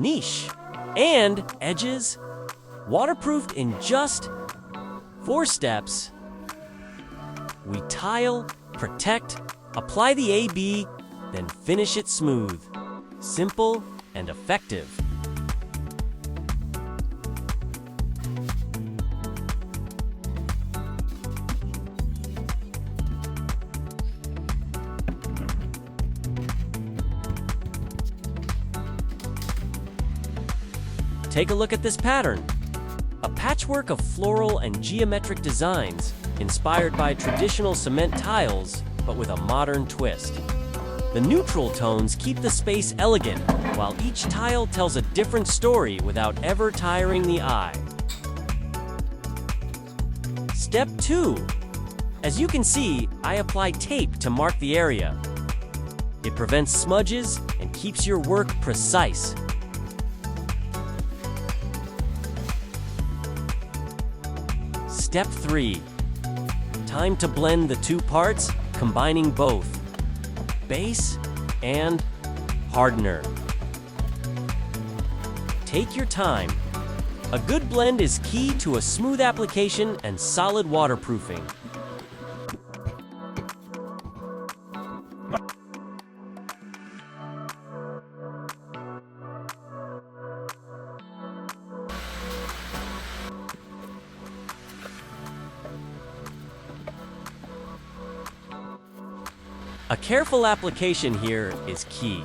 niche, and edges, waterproofed in just 4 steps. We tile, protect, apply the AB, then finish it smooth. Simple and effective. Take a look at this pattern. A patchwork of floral and geometric designs inspired by traditional cement tiles, but with a modern twist. The neutral tones keep the space elegant, while each tile tells a different story without ever tiring the eye. Step 2. As you can see, I apply tape to mark the area. It prevents smudges and keeps your work precise. Step 3. Time to blend the 2 parts, combining both base and hardener. Take your time. A good blend is key to a smooth application and solid waterproofing. A careful application here is key.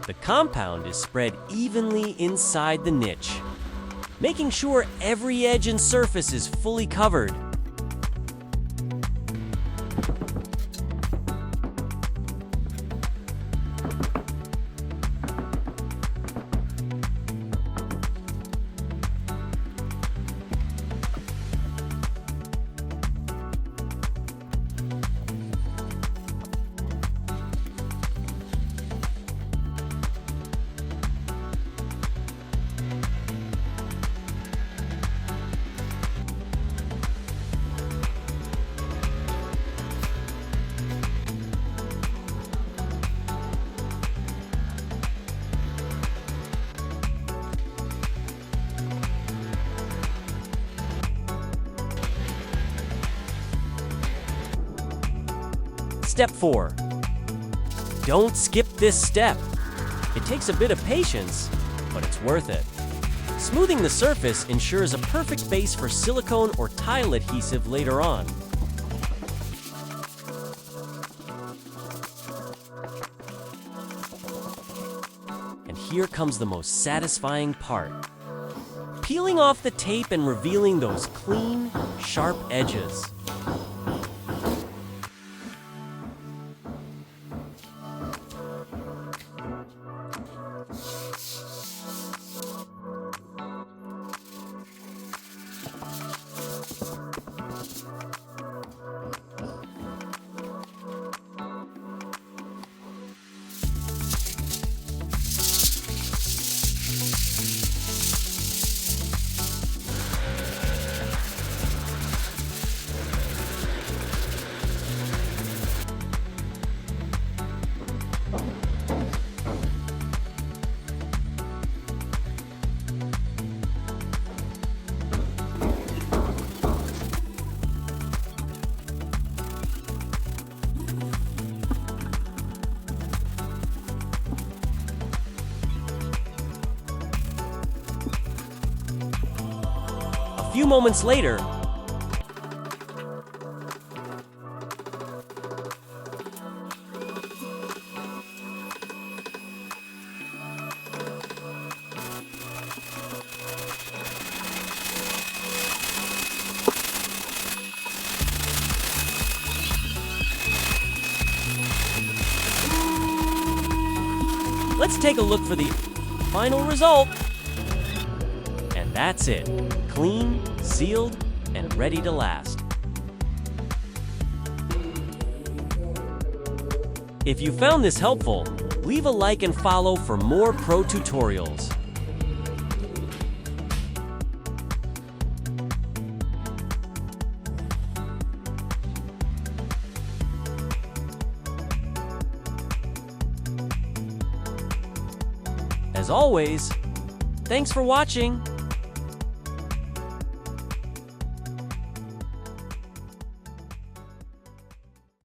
The compound is spread evenly inside the niche, making sure every edge and surface is fully covered. Step 4. Don't skip this step. It takes a bit of patience, but it's worth it. Smoothing the surface ensures a perfect base for silicone or tile adhesive later on. And here comes the most satisfying part. Peeling off the tape and revealing those clean, sharp edges. A few moments later, let's take a look for the final result. And that's it. Clean, sealed, and ready to last. If you found this helpful, leave a like and follow for more pro tutorials. As always, thanks for watching.